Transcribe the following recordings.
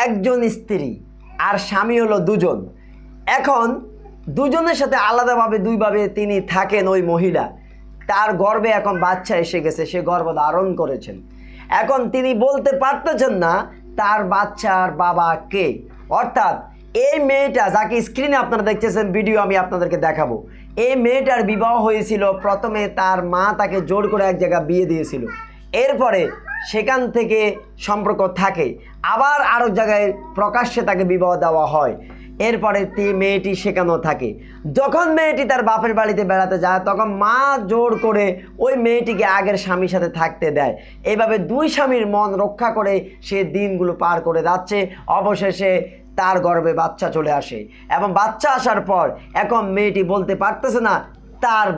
একজন স্ত্রী আর স্বামী হলো দুজন। এখন দুজনের সাথে আলাদাভাবে দুইভাবে তিনি থাকেন। ওই মহিলা, তার গর্ভে এখন বাচ্চা এসে গেছে, সে গর্ভ ধারণ করেছেন। এখন তিনি বলতে পারতেছেন না তার বাচ্চার বাবা কে। অর্থাৎ এই মেয়েটা, যাকে স্ক্রিনে আপনারা দেখতেছেন, ভিডিও আমি আপনাদেরকে দেখাবো, এই মেয়েটার বিবাহ হয়েছিল প্রথমে তার মা তাকে জোর করে এক জায়গায় বিয়ে দিয়েছিল, এরপরে সেখান থেকে সম্পর্ক থাকে, আবার আরেক জায়গায় প্রকাশ্যে তাকে বিবাহ দেওয়া হয়, এরপরে মেয়েটি সেখানেও থাকে। যখন মেয়েটি তার বাপের বাড়িতে বেড়াতে যায় তখন মা জোর করে ওই মেয়েটিকে আগের স্বামীর সাথে থাকতে দেয়। এইভাবে দুই স্বামীর মন রক্ষা করে সে দিনগুলো পার করে যাচ্ছে। অবশেষে তার গর্ভে বাচ্চা চলে আসে এবং বাচ্চা আসার পর এখন মেয়েটি বলতে পারতেছে না তার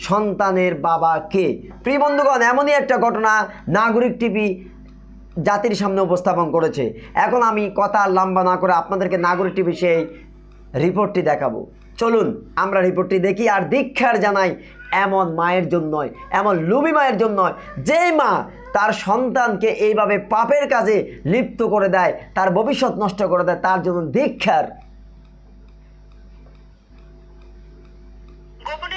সন্তানের বাবা কে। প্রিয় বন্ধুগণ, এমনই একটা ঘটনা নাগরিক টিভি জাতির সামনে উপস্থাপন করেছে। এখন আমি কথা লম্বা না করে আপনাদেরকে নাগরিক টিভি সেই রিপোর্টটি দেখাবো। চলুন আমরা রিপোর্টটি দেখি আর ধিক্কার জানাই এমন মায়ের জন্যই, এমন লোভী মায়ের জন্য, যেই মা তার সন্তানকে এইভাবে পাপের কাজে লিপ্ত করে দেয়, তার ভবিষ্যৎ নষ্ট করে দেয়, তার জন্য ধিক্কার।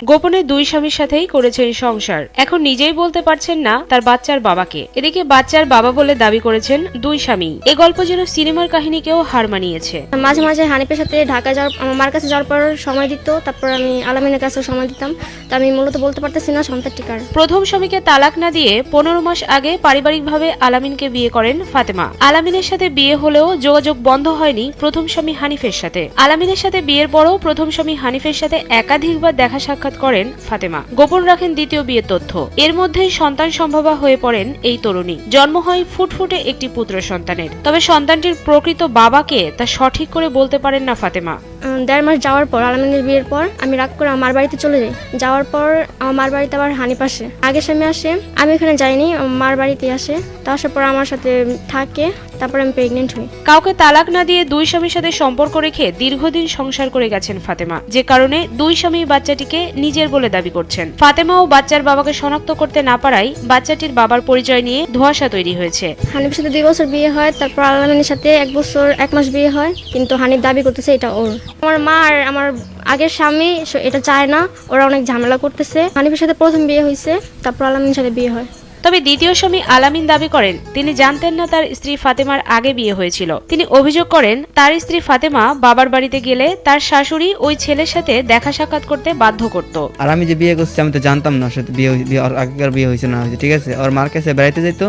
গোপনে দুই স্বামীর সাথেই করেছেন সংসার, এখন নিজেই বলতে পারছেন না তার বাচ্চার বাবাকে। এদিকে বাচ্চার বাবা বলে দাবি করেছেন দুই স্বামী। এ গল্প যেন সিনেমার কাহিনীকেও হার মানিয়েছে। মাঝে মাঝে হানিফের সাথে ঢাকা যাওয়ার, আমার মার কাছে যাওয়ার পর সময় দিত, তারপর আমি আলামিনের কাছে সময় দিতাম। তো আমি মূলত বলতে পারতেছি না সন্তানটি কার। প্রথম স্বামীকে তালাক না দিয়ে 15 মাস আগে পারিবারিকভাবে আলামিনকে বিয়ে করেন ফাতেমা। আলামিনের সাথে বিয়ে হলেও যোগাযোগ বন্ধ হয়নি প্রথম স্বামী হানিফের সাথে। আলামিনের সাথে বিয়ের পরও প্রথম স্বামী হানিফের সাথে একাধিকবার দেখা সাক্ষাৎ করেন ফাতেমা। গোপন রাখেন দ্বিতীয় বিয়ের তথ্য। এর মধ্যেই সন্তান সম্ভবা হয়ে পড়েন এই তরুণী। জন্ম হয় ফুটফুটে একটি পুত্র সন্তানের। তবে সন্তানটির প্রকৃত বাবাকে তা সঠিক করে বলতে পারেন না ফাতেমা। 1.5 মাস যাওয়ার পর, আলামিনের বিয়ের পর আমি রাগ করে আমার বাড়িতে চলে যাই। যাওয়ার পর আমার মার বাড়িতে আবার হানিফ আসে, আগে স্বামী আসে, আমি ওখানে যাইনি, আমার মার বাড়িতে আসে। তো আসার পর আমার সাথে থাকে, তারপর আমি প্রেগনেন্ট হই। কাউকে তালাক না দিয়ে দুই স্বামীর সাথে সম্পর্ক রেখে দীর্ঘদিন সংসার করে গেছেন ফাতেমা, যে কারণে দুই স্বামী বাচ্চাটিকে নিজের বলে দাবি করছেন। ফাতেমা ও বাচ্চার বাবাকে শনাক্ত করতে না পারায় বাচ্চাটির বাবার পরিচয় নিয়ে ধোঁয়াশা তৈরি হয়েছে। হানিফের সাথে 2 বছর বিয়ে হয়, তারপর আলামিনের সাথে 1 বছর 1 মাস বিয়ে হয়, কিন্তু হানিফ দাবি করতেছে এটা ওর। আমার মা আর আমার আগের স্বামী এটা চায় না, ওরা অনেক ঝামেলা করতেছে। হানিফের সাথে প্রথম বিয়ে হয়েছে, তারপর আলামিনের সাথে বিয়ে হয়। তবে দ্বিতীয় স্বামী আলামিন দাবি করেন তিনি জানতেন না তার স্ত্রী ফাতেমার আগে বিয়ে হয়েছিল। তিনি অভিযোগ করেন তার স্ত্রী ফাতেমা বাবার বাড়িতে গেলে তার শাশুড়ি ওই ছেলের সাথে দেখা সাক্ষাৎ করতে বাধ্য করত। আর আমি যে বিয়ে করছি আমি তো জানতাম না সাথে বিয়ে ওর আগেকার বিয়ে হয়েছে না হয়েছে, ঠিক আছে। ওর মার কাছে বেড়াইতে যেত,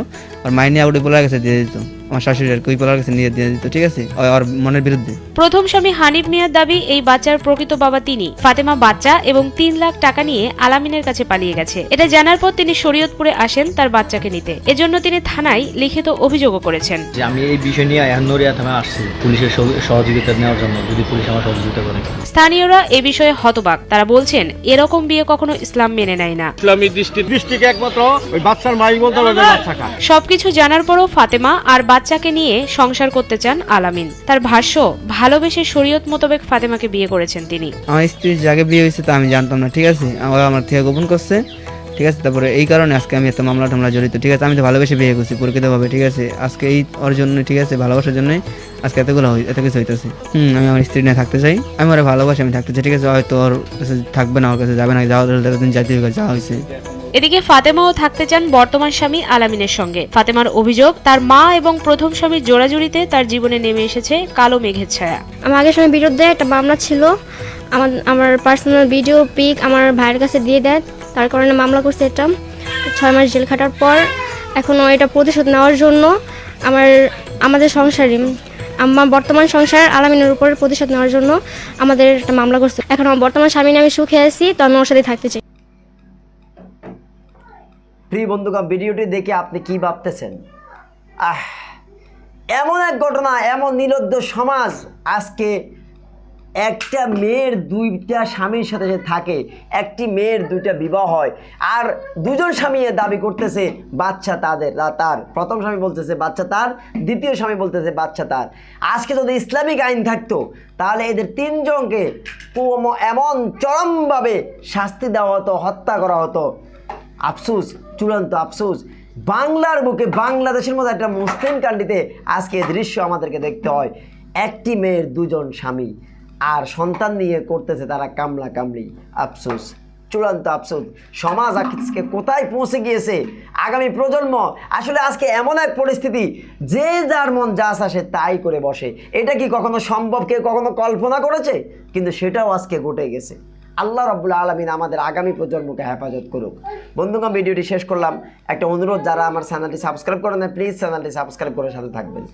ওর মাইনে আউটে বলার কাছে দিয়ে দিত, আমার শাশুড়ি আর কই বলার কাছে নিয়ে দিয়ে দিত, ঠিক আছে, ওর মনের বিরুদ্ধে। প্রথম স্বামী হানিফ মিয়ার দাবি এই বাচ্চার প্রকৃত বাবা তিনি। ফাতেমা বাচ্চা এবং 3 লাখ টাকা নিয়ে আলামিনের কাছে পালিয়ে গেছে। এটা জানার পর তিনি শরীয়তপুরে আসেন তার বাচ্চাকে নিতে। এজন্য তিনি থানায় লিখিত অভিযোগও করেছেন যে আমি এই বিষয় নিয়ে নড়িয়া থানায় আসছি পুলিশের সহযোগিতা নেওয়ার জন্য, যদি পুলিশ আমার সহযোগিতা করে। স্থানীয়রা এ বিষয়ে হতবাক। তারা বলছেন এরকম বিয়ে কখনো ইসলাম মেনে নেয় না। ইসলামী দৃষ্টিকে একমাত্র ওই বাচ্চার মাই বলতে হবে বাচ্চা কার। সবকিছু জানার পরও ফাতেমা আর বাচ্চাকে নিয়ে সংসার করতে চান আলামিন। তার ভাষ্য, ভালোবেসে শরীয়ত মোতাবেক ফাতেমাকে বিয়ে করেছেন তিনি। আমার স্ত্রীর জায়গায় বিয়ে হয়েছে তা আমি জানতাম না, ঠিক আছে, আমার থেকে গোপন করছে, ঠিক আছে। তারপরে এই কারণে আজকে আমি এত মামলা টামলা জড়িত, ঠিক আছে। আমি তো ভালোবেসে বিয়ে করছি প্রকৃতভাবে, ঠিক আছে। আজকে এই ওর জন্য, ঠিক আছে, ভালোবাসার জন্যই আজকে এত কিছু হইতেছে। আমি আমার স্ত্রী নিয়ে থাকতে চাই, আমি ওরা ভালোবাসি, আমি থাকতে চাই, ঠিক আছে। হয়তো ওর কাছে থাকবে না, ওর কাছে যাবে না, যাওয়া জাতীয় যাওয়া হয়েছে। এদিকে ফাতেমাও থাকতে চান বর্তমান স্বামী আলামিনের সঙ্গে। ফাতেমার অভিযোগ তার মা এবং প্রথম স্বামীর জোড়াজুড়িতে তার জীবনে নেমে এসেছে কালো মেঘের ছায়া। আমার আগের স্বামীর বিরুদ্ধে একটা মামলা ছিল, আমার পার্সোনাল ভিডিও পিক আমার ভাইয়ের কাছে দিয়ে দেয়, তার কারণে মামলা করছে। এটা 6 মাস জেল খাটার পর এখনও এটা প্রতিশোধ নেওয়ার জন্য আমাদের সংসারে আমার বর্তমান সংসার আলামিনের উপর প্রতিশোধ নেওয়ার জন্য আমাদের একটা মামলা করছে। এখন আমার বর্তমান স্বামী আমি সুখে আছি, তো আমি ওর সাথে থাকতে চাই। প্রিয় বন্ধুগণ, ভিডিওটি দেখে আপনি কি ভাবতেছেন? এমন এক ঘটনা, এমন নির্লজ্জ সমাজ। আজকে একটা মেয়ের 2টা স্বামীর সাথে সে থাকে, একটি মেয়ের 2টা বিবাহ হয়, আর 2জন স্বামী দাবি করতেছে বাচ্চা তার। প্রথম স্বামী বলতেছে বাচ্চা তার, দ্বিতীয় স্বামী বলতেছে বাচ্চা তার। আজকে যদি ইসলামিক আইন থাকতো তাহলে এদের 3 জনকে এমন চরমভাবে শাস্তি দেওয়া হতো, হত্যা করা হতো। আফসোস, চূড়ান্ত আফসোস বাংলার বুকে বাংলাদেশের মধ্যে একটা মুসলিম কান্ট্রিতে আজকে এই দৃশ্য আমাদেরকে দেখতে হয়। একটি মেয়ের দুজন স্বামী আর সন্তান নিয়ে করতেছে তারা কামলা কামলি। আফসোস, চূড়ান্ত আফসোস। সমাজ আজকে কোথায় পৌঁছে গিয়েছে, আগামী প্রজন্ম আসলে আজকে এমন এক পরিস্থিতি যে যার মন যা আসে তাই করে বসে। এটা কি কখনো সম্ভব, কেউ কখনো কল্পনা করেছে? কিন্তু সেটাও আজকে ঘটে গেছে। আল্লাহ রাব্বুল আলামিন আমাদের আগামী প্রজন্মকে হেফাজত করুক। বন্ধুগণ, ভিডিওটি শেষ করলাম। একটা অনুরোধ, যারা আমার চ্যানেলটি সাবস্ক্রাইব করেন না, প্লিজ চ্যানেলটি সাবস্ক্রাইব করে সাথে থাকবেন।